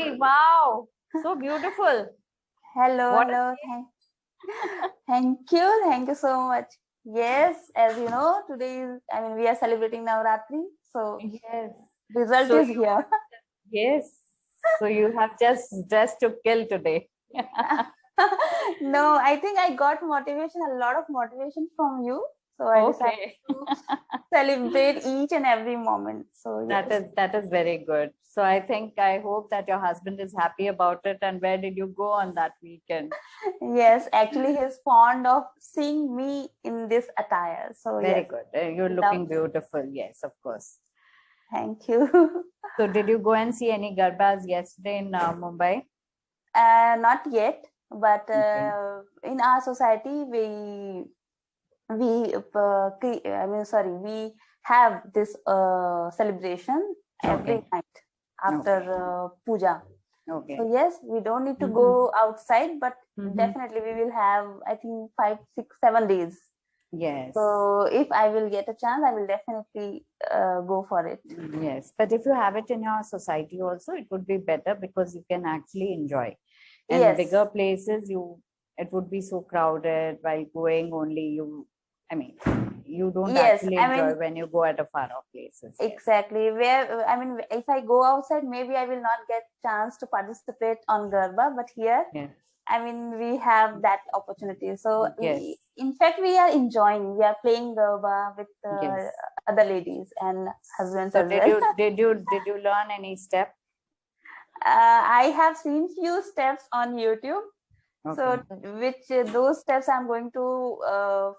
sari. Wow, so beautiful. Hello, What hello. Thank you so much. Yes, as you know, today is, we are celebrating Navratri, so yes. result So is here. yes. So you have just dressed to kill today. No, I think I got motivation, a lot of motivation from you. So I decided to celebrate each and every moment. So yes. That is very good. So I hope that your husband is happy about it. And where did you go on that weekend? Yes, actually he's fond of seeing me in this attire. So very yes. good. You're looking beautiful. Yes, of course. Thank you. So did you go and see any garbas yesterday in Mumbai? Not yet, but in our society we have this celebration every night after puja. Okay. So yes, we don't need to go outside, but definitely we will have, I think, 5, 6, 7 days. Yes. So if I will get a chance, I will definitely go for it. Yes, but if you have it in your society also, it would be better because you can actually enjoy. And bigger places, it would be so crowded while going only. You don't actually enjoy when you go at a far off places. Exactly. Where if I go outside, maybe I will not get chance to participate on Garba, but here, we have that opportunity. So in fact, we are enjoying. We are playing Garba with other ladies and husbands as well. Did you learn any step? I have seen few steps on YouTube. So those steps I'm going to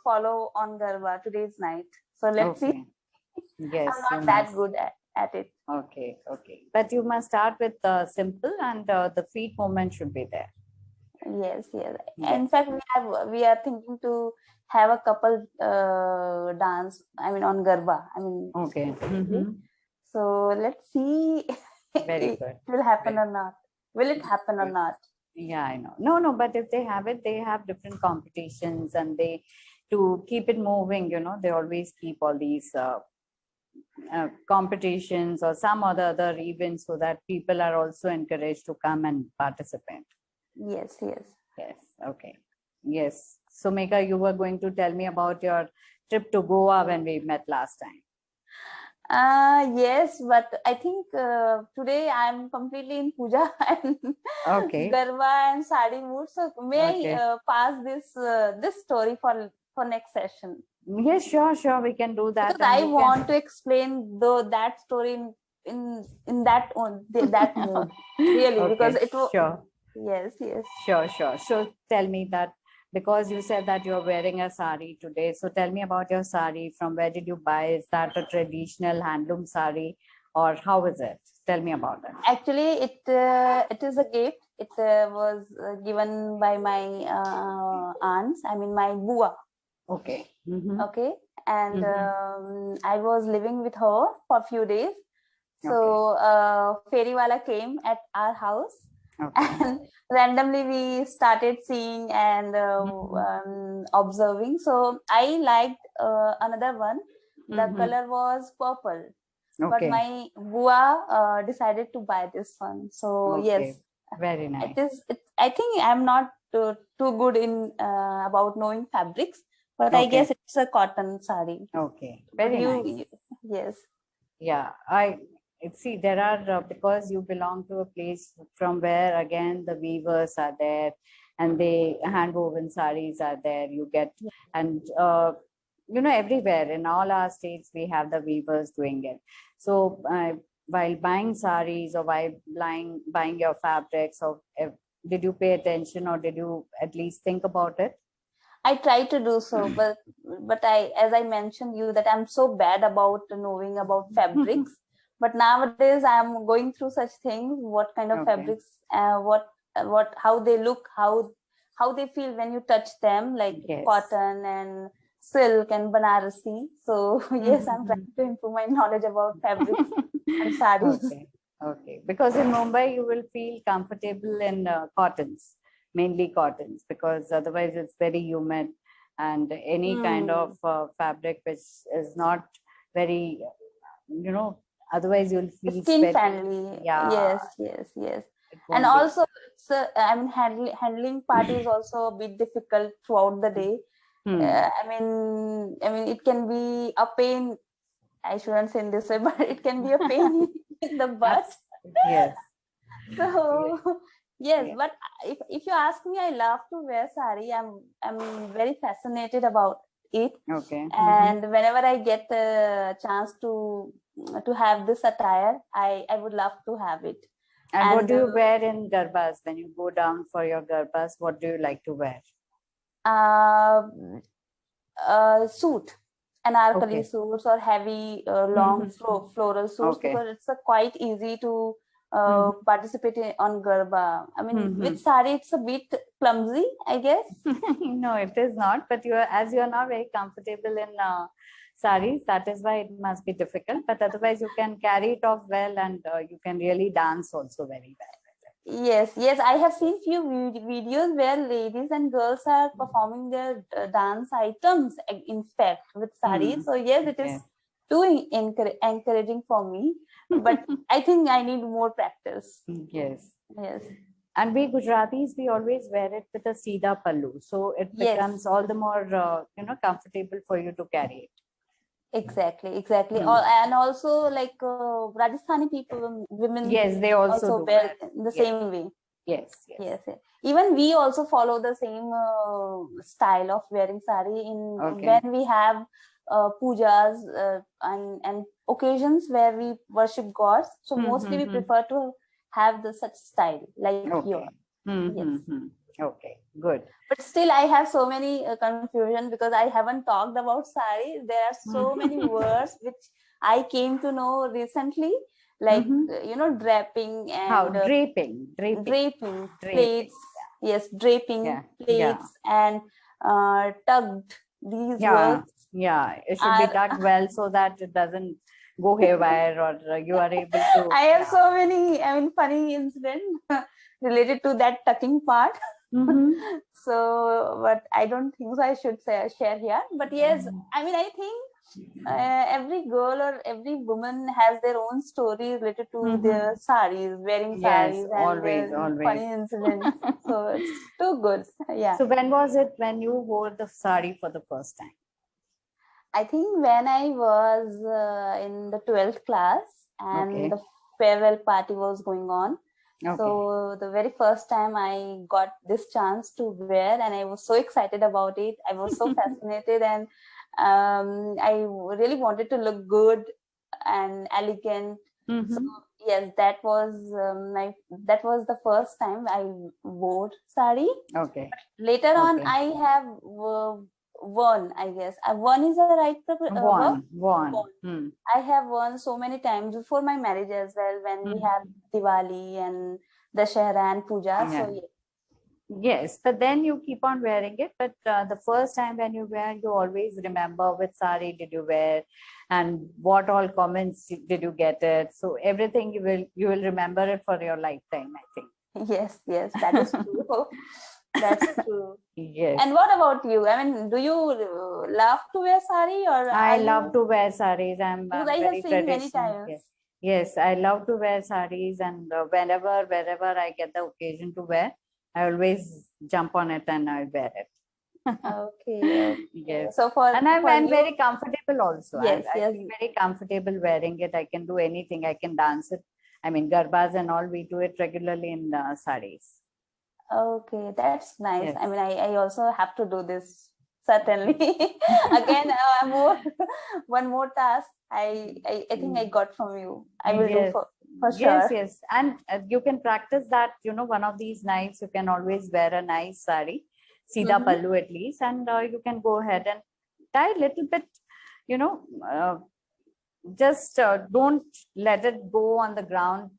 follow on Garba today's night. So let's see. Yes, I'm not that good at it. Okay. But you must start with simple, and the feet movement should be there. Yes. In fact, we are thinking to have a couple dance. On Garba. Okay. So let's see. Very good. It will happen or not. Will it happen or not? Yeah, I know. No, but if they have it, they have different competitions, and to keep it moving, they always keep all these competitions or some other events so that people are also encouraged to come and participate. Yes. Okay. Yes. So Megha, you were going to tell me about your trip to Goa when we met last time. Yes, but I think today I'm completely in puja and Garba and sari mood. So may I pass this story for next session? Yes, sure, we can do that. Because I want to explain that story in that mood, really, because it was Yes. Sure. So tell me that, because you said that you're wearing a sari today. So tell me about your sari. From where did you buy? Is that a traditional handloom sari, or how is it? Tell me about it. Actually, it is a gift. It was given by my aunts. My bua. Okay. Okay. And I was living with her for a few days. So Feriwala came at our house. And randomly we started seeing and observing. So I liked another one. The color was purple. But my bua decided to buy this one. So yes, very nice. I think I'm not too good in about knowing fabrics, but I guess it's a cotton sari. Okay, very nice. Yes. Yeah, see, there are, because you belong to a place from where again the weavers are there, and the hand woven saris are there. You get, and everywhere in all our states we have the weavers doing it. So while buying saris or while buying your fabrics, or did you pay attention, or did you at least think about it? I try to do so, but as I mentioned you, that I'm so bad about knowing about fabrics. But nowadays I'm going through such things. What kind of fabrics? How they look, how they feel when you touch them, like cotton and silk and Banarasi. So yes, I'm trying to improve my knowledge about fabrics and saris. Okay. Because in Mumbai you will feel comfortable in cottons, mainly cottons, because otherwise it's very humid, and any kind of fabric which is not very, otherwise you'll feel skin friendly. Yes. And also, it's I mean, handling part is also a bit difficult throughout the day. I mean, it can be a pain. I shouldn't say in this way, but it can be a pain in the butt. Yes. So yes, but if you ask me, I love to wear sari. I'm very fascinated about it. Okay. And whenever I get a chance to have this attire, I would love to have it. And what do you wear in garbas when you go down for your garbas? What do you like to wear? Suit, anarkali suits or heavy long floral suits, because it's quite easy to participate on garba. I mean, with sari it's a bit clumsy, I guess. No, it is not. But as you are not very comfortable in saris, that is why it must be difficult. But otherwise, you can carry it off well, and you can really dance also very well. Yes, I have seen few videos where ladies and girls are performing their dance items, in fact, with saris. So yes, it is too encouraging for me. But I think I need more practice. Yes. And we Gujaratis, we always wear it with a Sida pallu, so it becomes all the more comfortable for you to carry it. Exactly. And also, like Rajasthani people, women, they also wear the same way. Yes. Even we also follow the same style of wearing sari when we have pujas and occasions where we worship gods. So mostly we prefer to have such style like yours. Okay, good. But still, I have so many confusion because I haven't talked about sari. There are so many words which I came to know recently, like draping and draping, plates. Yes, draping, plates, and tugged. These words. It should be tucked well so that it doesn't go haywire, or you are able to. I have so many, funny incidents related to that tucking part. So, but I don't think so I should share here. But yes, I think every girl or every woman has their own story related to their saris, wearing saris, and always. funny incidents. So it's too good. Yeah. So when was it when you wore the sari for the first time? I think when I was in the 12th class, and the farewell party was going on. So the very first time I got this chance to wear, and I was so excited about it. I was so fascinated, and I really wanted to look good and elegant. So yes, that was the first time I wore sari. But later on, I have worn, I guess. Worn is the right word? Worn. I have worn so many times before my marriage as well, when we have Diwali and Dussehra and Puja. So yes, but then you keep on wearing it. But the first time when you wear, you always remember which sari did you wear, and what all comments did you get it. So everything you will remember it for your lifetime, I think. Yes, that is true. That's true. Yes. And what about you? Do you love to wear sari, or I love to wear saris. Because I have seen many times. Yes, I love to wear saris, and wherever I get the occasion to wear, I always jump on it and I wear it. Okay. Yes. So I'm very comfortable also. Yes, I feel very comfortable wearing it. I can do anything. I can dance it. Garbas and all, we do it regularly in saris. Okay, that's nice. Yes. I also have to do this, certainly. Again, one more task I think I got from you. I will do for sure. Yes. And you can practice that, one of these nights. You can always wear a nice sari, Sida pallu at least, and you can go ahead and tie a little bit, just don't let it go on the ground,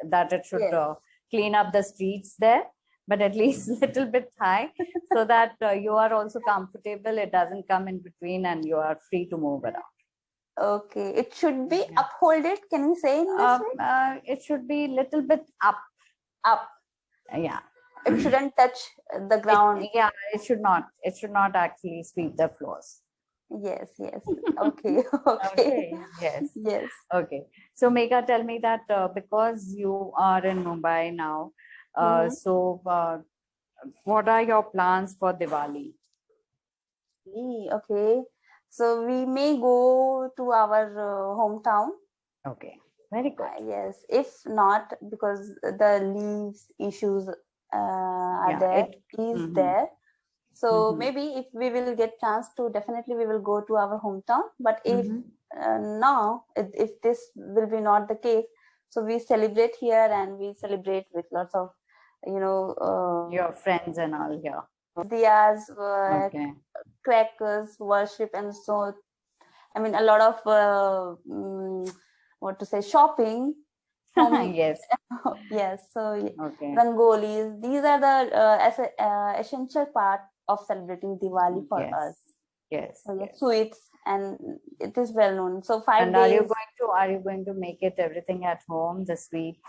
that it should clean up the streets there. But at least a little bit high, so that you are also comfortable. It doesn't come in between, and you are free to move around. Okay, it should be upholded. Can we say in this way? It should be a little bit up. Yeah. It shouldn't touch the ground. It should not. It should not actually sweep the floors. Yes, yes. Okay, okay. Okay, yes. Yes. Okay. So Megha, tell me that because you are in Mumbai now, so what are your plans for Diwali? Okay. So we may go to our hometown. Okay, very good. Yes. If not, because the leaves issues are Yeah, there, is mhm, there. So mhm, maybe if we will get chance to, definitely we will go to our hometown. But if mhm. now, if this will be not the case, so we celebrate here and we celebrate with lots of, Your friends and all here. diyas, Okay. crackers, worship, and so I mean a lot of what to say, shopping from Yes. yes. So Okay. rangolis. These are the essential part of celebrating Diwali for Yes. us. Yes. So yes, Yes. sweets, and it is well known. So 5 And days. are you going to make it everything at home, the sweets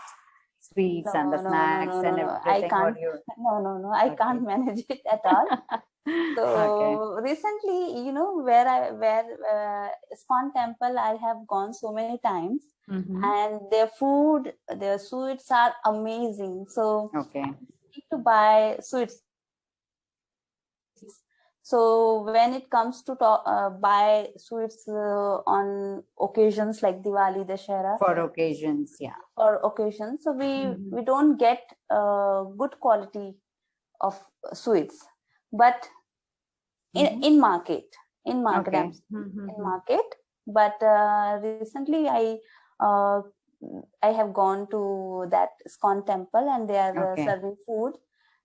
and the No, snacks and I everything, or can't. you? No, I Okay. can't manage it at all. Okay. So recently, where ISKCON temple I have gone so many times, Mm-hmm. and their food, their sweets are amazing. So Okay. I need to buy sweets. So when it comes to buy sweets on occasions like Diwali, Dussehra, For occasions, yeah. or occasions, so Mhm. we don't get good quality of sweets, but Mhm. in market, Okay. in Mhm. market. But recently uh, I have gone to that ISKCON temple, and they are Okay. serving food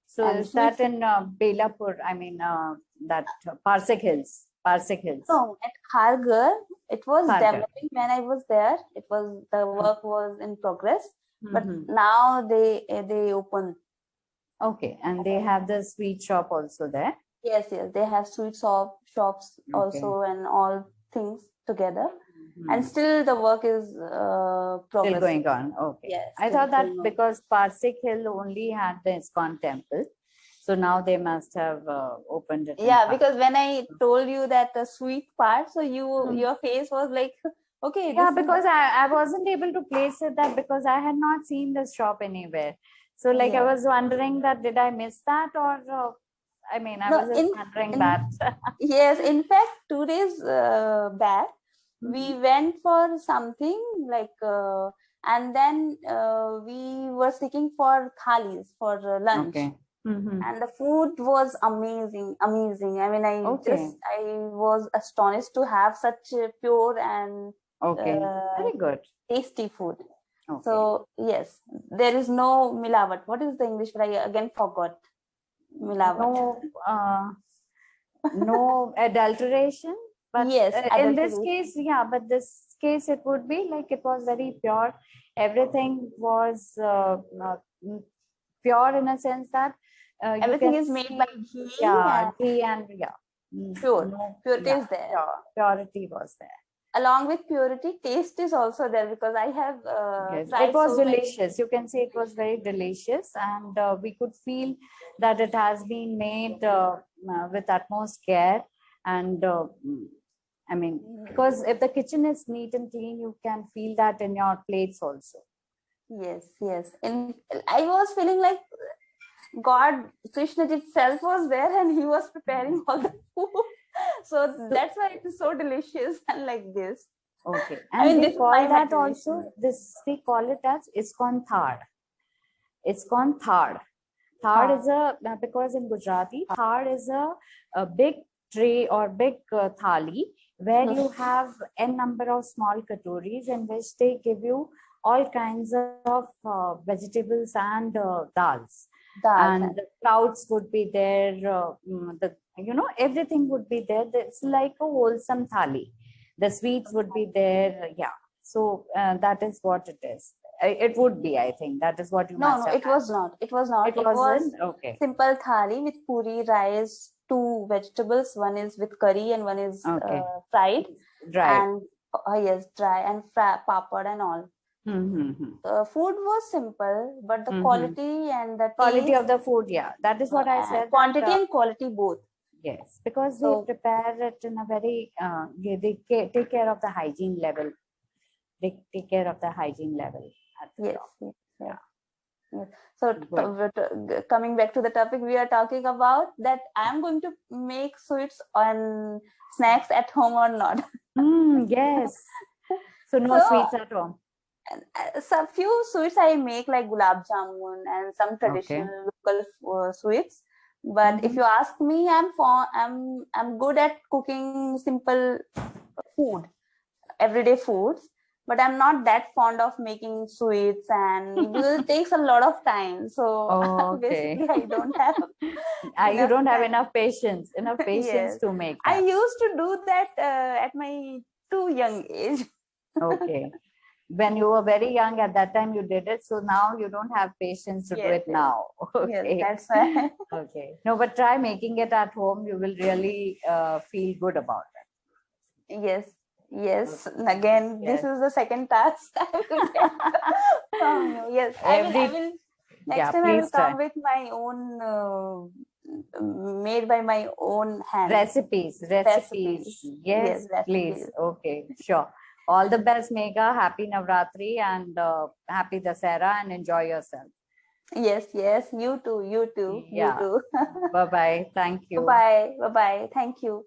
So and is that sweets. in Belapur? I mean, that Parsik Hills. Parsik Hills. No, at Kharghar, it was Kharghar. developing when I was there. It was, the work was in progress, but Mhm. now they open. Okay, and they have the sweet shop also there. Yes, they have sweet shops Okay. also, and all things together. And Mhm. still the work is Still progressing. going on. Okay. Yes, I still thought that going on. because Parsik Hill only had the ISKCON temple, so now they must have opened it. Yeah, because when I told you that the sweet part, so your face was like, okay, Yeah, this because I wasn't able to place it that because I had not seen this shop anywhere. So like I Yes. was wondering that did I miss that, or I mean I No, was just wondering in that. yes, in fact, 2 days back, we went for something like, and then we were seeking for thalis for lunch. Okay. Mm-hmm. And the food was amazing. I mean, Okay. I was astonished to have such pure and Okay. Very good. tasty food. Okay. So yes, there is no milawat. What is the English word? I again forgot. Milawat. No adulteration, but Yes, in this adulteration. case, yeah, but this case it would be like it was very pure. Everything was pure in a sense that you Everything can is made by see, ghee, yeah, and ghee and yeah, pure. no, Purity yeah, is there. purity was there. Along with purity, taste is also there, because I have Yes, tried it was so many. delicious. You can say it was very delicious, and we could feel that it has been made with utmost care. And I mean, because if the kitchen is neat and clean, you can feel that in your plates also. Yes. And I was feeling like God, Krishna itself was there, and he was preparing all the food. So that's why it is so delicious and like this. Okay, I and mean, they this is call my that imagination. also. This they call it as ISKCON Thad. ISKCON Thad. Thad is a because in Gujarati, thad is a big tray or big thali where you have n number of small katoris in which they give you all kinds of vegetables and dals. And the sprouts would be there. Everything would be there. It's like a wholesome thali. The sweets would be there. Yeah. So that is what it is. It would be, I think. That is what you must have. It was not. It was not. It wasn't? Okay. Simple thali with puri, rice, 2 vegetables. One is with curry and one is fried. Dry. And yes, dry and papad and all. Food was simple, but the quality and the quality taste, of the food, yeah, that is what I said. Quantity and quality both. Yes, because they So prepare it in a very, take care of the hygiene level. They take care of the hygiene level at the yes, top. yes, yes. Yeah. Yes. So Good. coming back to the topic, we are talking about that I'm going to make sweets and snacks at home or not. Yes. So no So sweets at home. some few sweets I make like gulab jamun and some Okay. traditional local sweets. But if you ask me, I'm good at cooking simple food, everyday foods. But I'm not that fond of making sweets, and because it takes a lot of time. So Okay. basically, I don't have You enough don't have time. enough patience Yes, to make I that. used to do that at my too young age. Okay. When you were very young at that time, you did it. So now you don't have patience to do Yes, it yes, now. yes. Okay. That's why. Okay. No, but try making it at home. You will really feel good about it. Yes, yes. Okay. Again, this Yes. is the second task I will get from you. Yes, I will. Next Yeah, time I will please try. come with my own, made by my own hand Recipes. recipes. Yes, Yes, please. recipes. Okay, sure. All the best, Megha. Happy Navratri and happy Dussehra, and enjoy yourself. Yes, yes. You too. You too. You Yeah. too. Bye-bye. Thank Bye you. bye. Bye bye. Thank you.